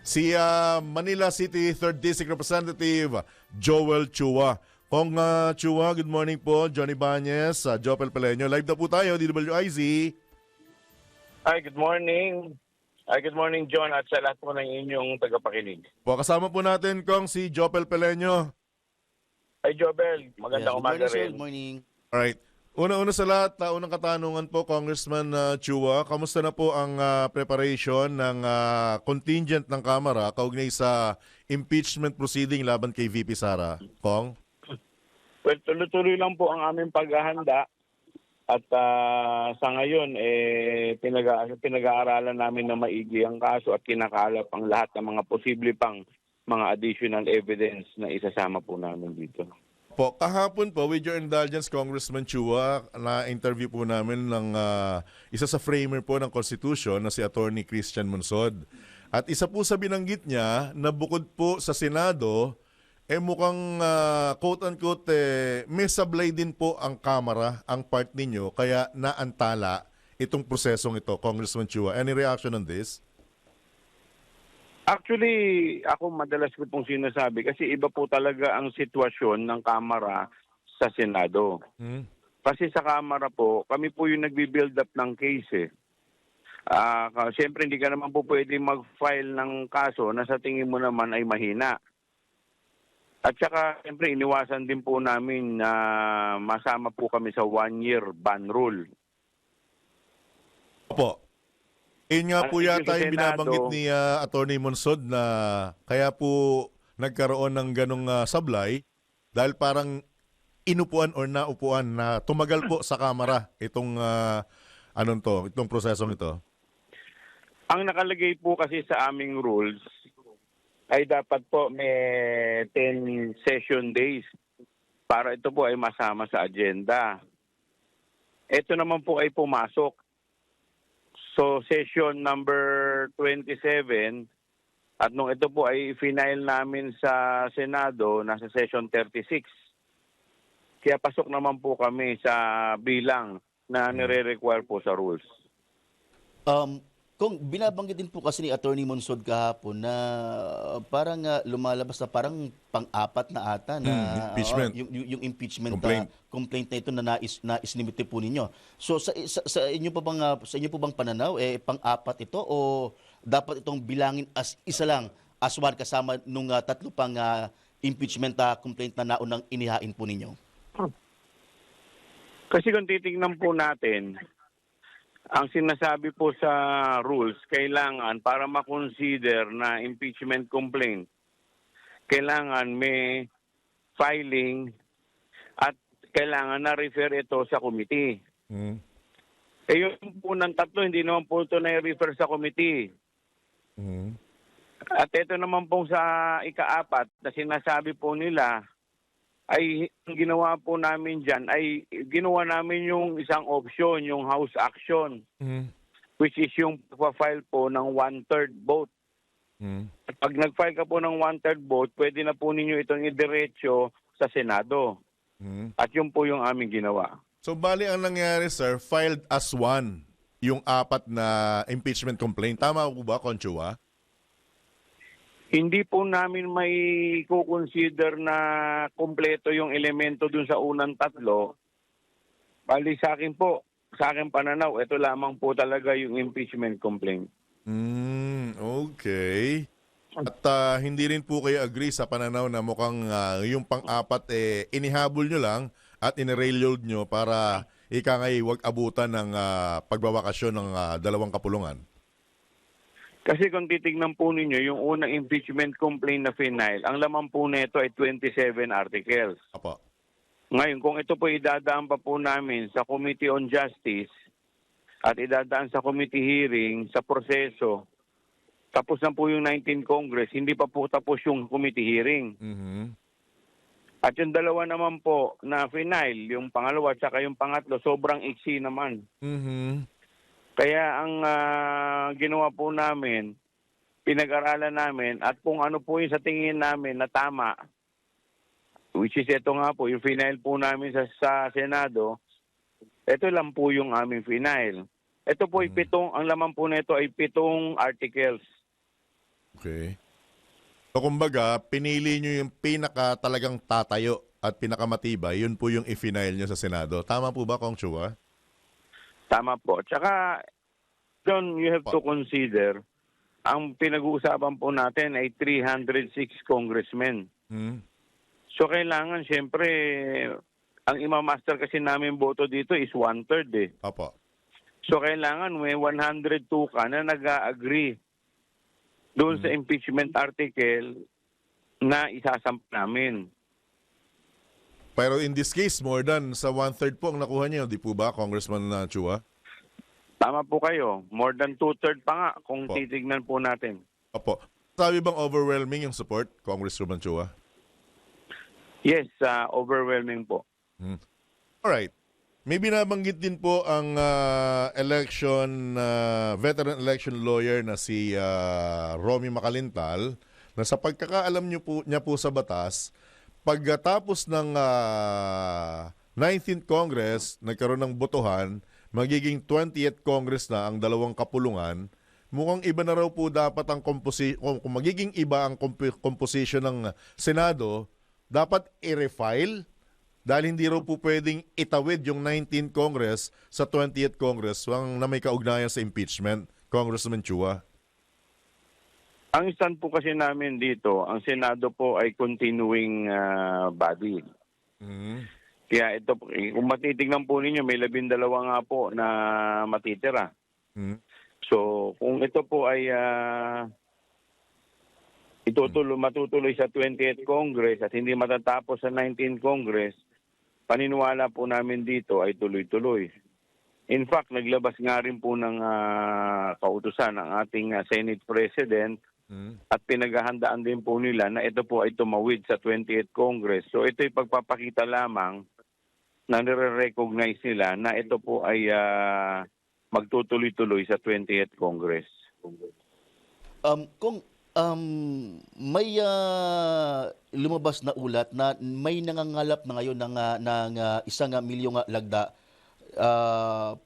si Manila City 3rd District Representative Joel Chua. Kong Chua, good morning po. Johnny Bañez, Jopel Peleño. Live na po tayo, DWIZ. Hi, good morning. Hi, good morning, John, at sa lahat po ng inyong tagapakinig. Po, kasama po natin Kong si Jopel Peleño. Hi, Jobel. Magandang umaga rin. Good morning. Alright. Una sa lahat, unang katanungan po, Congressman Chua, kamusta na po ang preparation ng contingent ng Kamara kaugnay sa impeachment proceeding laban kay VP Sara? Kong? Well, tuloy-tuloy lang po ang aming paghahanda. At sa ngayon, pinag-aaralan namin na maigi ang kaso at kinakalap ang lahat ng mga posible pang mga additional evidence na isasama po namin dito. Po, kahapon po, with your indulgence, Congressman Chua, na-interview po namin ng isa sa framer po ng Constitution na si Attorney Christian Monsod. At isa po sa binanggit niya na bukod po sa Senado, mukhang quote-unquote may sablay din po ang Kamara, ang part ninyo, kaya naantala itong prosesong ito, Congressman Chua. Any reaction on this? Actually, ako madalas ko pong sinasabi kasi iba po talaga ang sitwasyon ng Kamara sa Senado. Kasi sa Kamara po, kami po yung nagbi-build up ng case. Siyempre, hindi ka naman po pwede mag-file ng kaso na sa tingin mo naman ay mahina. At saka, siyempre, iniwasan din po namin na masama po kami sa 1-year ban rule. Opo. Yun nga po yata yung binabanggit ni Attorney Monsod na kaya po nagkaroon ng ganong sablay dahil parang inupuan or naupuan na tumagal po sa Kamara itong itong prosesong ito. Ang nakalagay po kasi sa aming rules ay dapat po may 10 session days para ito po ay masama sa agenda. Ito naman po ay pumasok. So session number 27 at nung ito po ay final namin sa Senado, nasa session 36. Kaya pasok naman po kami sa bilang na nire-require po sa rules. Kung binabanggit din po kasi ni Attorney Monsod kahapon na parang lumalabas na parang pang-apat na ata na impeachment. Yung impeachment Complaint. na ito na isnimite po ninyo. So sa inyo po bang pananaw pang-apat ito o dapat itong bilangin as isa lang as one kasama nung tatlo pang impeachment complaint na naunang inihain po ninyo? Kasi kung titingnan po natin, ang sinasabi po sa rules, kailangan para makonsider na impeachment complaint, kailangan may filing at kailangan na-refer ito sa committee. Yung po ng tatlo, hindi naman po ito na-refer sa committee. At ito naman po sa ika-apat na sinasabi po nila, ay ginawa po namin dyan, ay ginawa namin yung isang option, yung house action, which is yung pa-file po ng 1/3 vote. At pag nag-file ka po ng 1/3 vote, pwede na po ninyo itong idiretso sa Senado. At yun po yung aming ginawa. So bali ang nangyari, sir, filed as one yung apat na impeachment complaint. Tama po ba, Conchua? Hindi po namin may kukonsider na kompleto yung elemento dun sa unang tatlo. Bali sa akin po, sa akin pananaw, ito lamang po talaga yung impeachment complaint. Okay. At hindi rin po kayo agree sa pananaw na mukhang yung pang-apat inihabol nyo lang at in-railroad nyo para ika ngay wag abutan ng pagbabakasyon ng dalawang kapulungan? Kasi kung titignan po ninyo, yung unang impeachment complaint na final, ang laman po nito ay 27 articles. Apo. Ngayon, kung ito po idadaan pa po namin sa Committee on Justice at idadaan sa committee hearing, sa proseso, tapos na po yung 19 Congress, hindi pa po tapos yung committee hearing. At yung dalawa naman po na final, yung pangalawa at saka yung pangatlo, sobrang iksi naman. Kaya ang ginawa po namin, pinag-aralan namin at kung ano po yung sa tingin namin na tama, which is ito nga po, yung final po namin sa Senado, ito lang po yung aming final. Ito po ay ang laman po nito ay 7 articles. Okay. So kumbaga, pinili nyo yung pinaka talagang tatayo at pinakamatibay, yun po yung i-final nyo sa Senado. Tama po ba, Kong Chua? Tama po. Tsaka, John, you have to consider, ang pinag-uusapan po natin ay 306 congressmen. Hmm. So kailangan, siyempre, ang imamaster kasi namin boto dito is 1/3 eh. Opo. So kailangan may 102 ka na nag-agree doon sa impeachment article na isasamp namin. Pero in this case, more than sa 1/3 po ang nakuha niyo, di po ba, Congressman Chua? Tama po kayo. More than 2/3 pa nga kung Po. titignan po natin. Opo. Sabi bang overwhelming yung support, Congressman Chua? Yes, overwhelming po. Alright. May binabanggit din po ang veteran election lawyer na si Romy Macalintal na sa pagkakaalam niya po sa batas, pagkatapos ng 19th Congress, nagkaroon ng botohan, magiging 20th Congress na ang dalawang kapulungan, mukhang iba na raw po dapat ang kung magiging iba ang composition ng Senado, dapat i-refile dahil hindi raw po pwedeng itawid yung 19th Congress sa 20th Congress na may kaugnayan sa impeachment, Congressman Chua. Ang stand po kasi namin dito, ang Senado po ay continuing body. Kaya ito, kung matitignan po ninyo, may 12 nga po na matitira. So, kung ito po ay matutuloy sa 20th Congress at hindi matatapos sa 19th Congress, paniniwala po namin dito ay tuloy-tuloy. In fact, naglabas nga rin po ng kautusan ng ating Senate President at pinaghahandaan din po nila na ito po ay tumawid sa 20th Congress. So ito'y pagpapakita lamang na nire-recognize nila na ito po ay magtutuloy-tuloy sa 20th Congress. Kung may lumabas na ulat na may nangangalap na ngayon ng 1 milyong lagda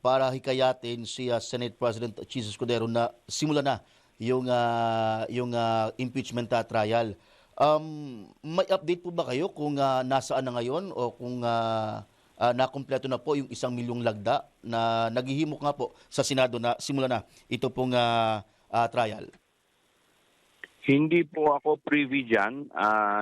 para hikayatin si Senate President Jesus Escudero na simula na yung impeachment trial. May update po ba kayo kung nasaan na ngayon o kung nakumpleto na po yung 1 milyong lagda na naghihimok nga po sa Senado na simula na ito pong trial? Hindi po ako privy dyan.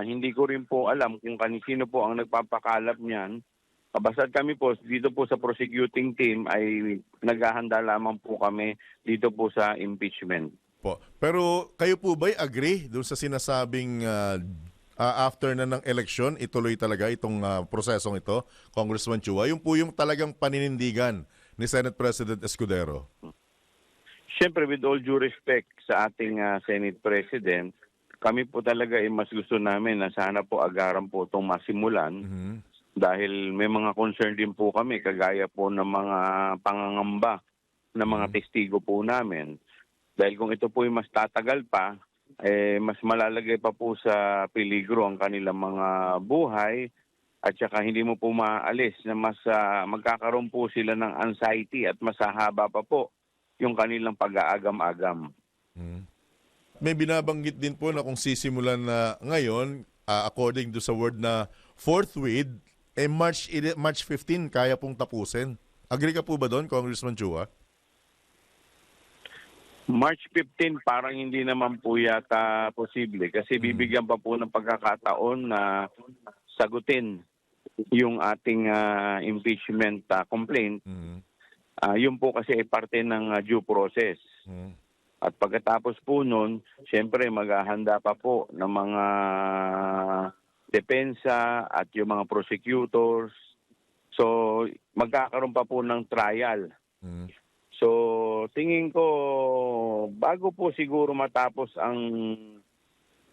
Hindi ko rin po alam kung sino po ang nagpapakalap niyan. Basta't kami po, dito po sa prosecuting team ay naghahanda lamang po kami dito po sa impeachment. Po. Pero kayo po ba'y agree doon sa sinasabing after na ng eleksyon, ituloy talaga itong prosesong ito, Congressman Chua? Yung po yung talagang paninindigan ni Senate President Escudero. Siyempre, with all due respect sa ating Senate President, kami po talaga mas gusto namin na sana po agaran po itong masimulan dahil may mga concern din po kami kagaya po ng mga pangangamba ng mga testigo po namin. Dahil kung ito po ay mas tatagal pa, mas malalagay pa po sa peligro ang kanilang mga buhay at saka hindi mo po maalis na mas magkakaroon po sila ng anxiety at mas hahaba pa po yung kanilang pag-aagam-agam. May binabanggit din po na kung sisimulan na ngayon, according to sa word na forthwith, March 15 kaya pong tapusin. Agree ka po ba doon, Congressman Chua? March 15 parang hindi naman po yata posible kasi bibigyan pa po ng pagkakataon na sagutin yung ating impeachment complaint. Yun po kasi ay parte ng due process. At pagkatapos po nun, siyempre maghahanda pa po ng mga depensa at yung mga prosecutors. So magkakaroon pa po ng trial. So tingin ko bago po siguro matapos ang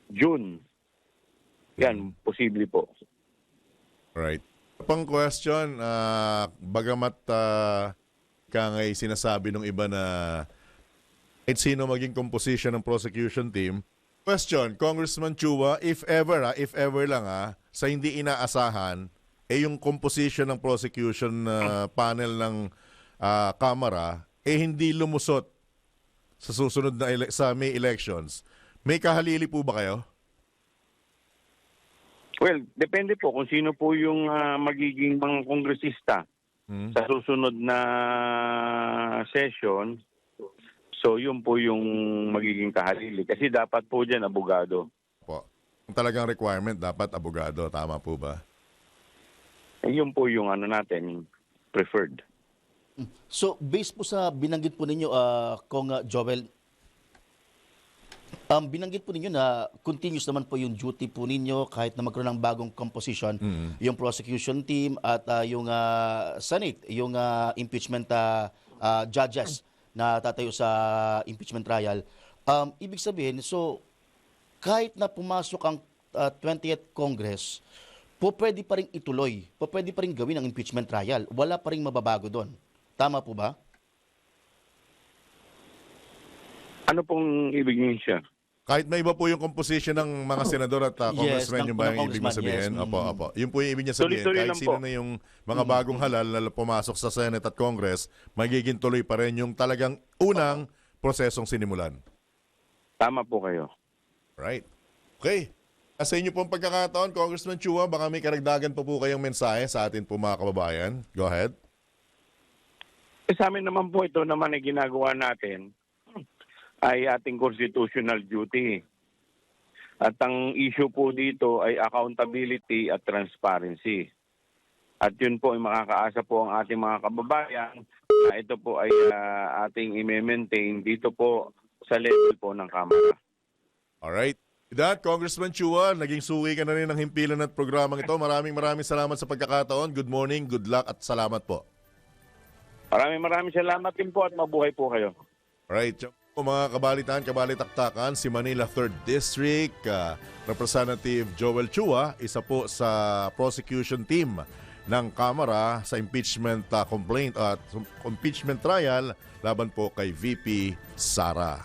June, yan, posible po. Right. Pang question, bagamat kangay sinasabi ng iba na kahit sino maging composition ng prosecution team. Question, Congressman Chua, if ever lang sa hindi inaasahan, yung composition ng prosecution panel ng Kamara, hindi lumusot sa susunod na sa May elections. May kahalili po ba kayo? Well, depende po kung sino po yung magiging mga kongresista sa susunod na session. So, yun po yung magiging kahalili. Kasi dapat po dyan abogado. Po. Ang talagang requirement, dapat abogado. Tama po ba? Yun po yung natin, preferred. So, based po sa binanggit po ninyo, Kong Joel, binanggit po ninyo na continuous naman po yung duty po ninyo kahit na magkaroon ng bagong composition, yung prosecution team at yung Senate, yung impeachment judges na tatayo sa impeachment trial. Ibig sabihin, so kahit na pumasok ang 20th Congress, po pwede pa rin ituloy, po pwede pa rin gawin ang impeachment trial. Wala pa rin mababago doon. Tama po ba? Ano pong ibig niyo siya? Kahit may iba po yung composition ng mga senador at congressmen, yung ba yung ibig niya sabihin? yes. Opo, opo. Yun po yung ibig niya sabihin. Tuloy-tuloy Kahit lang sino po. na yung mga bagong halal na pumasok sa Senate at Congress, magiging tuloy pa rin yung talagang unang prosesong sinimulan. Tama po kayo. Right. Okay. Sa inyo pong pagkakataon, Congressman Chua, baka may karagdagan pa po kayong mensahe sa atin po mga kababayan. Go ahead. Sa amin naman po ito naman ay ginagawa natin ay ating constitutional duty. At ang issue po dito ay accountability at transparency. At yun po ay makakaasa po ang ating mga kababayan na ito po ay ating i-maintain dito po sa level po ng Kamara. Alright. With that, Congressman Chua, naging suwi ka na rin ng himpilan at programang ito. Maraming salamat sa pagkakataon. Good morning, good luck at salamat po. Maraming salamat din po at mabuhay po kayo. Alright. Mga kabalitaktakan, si Manila 3rd District Representative Joel Chua, isa po sa prosecution team ng Kamara sa impeachment complaint at impeachment trial laban po kay VP Sara.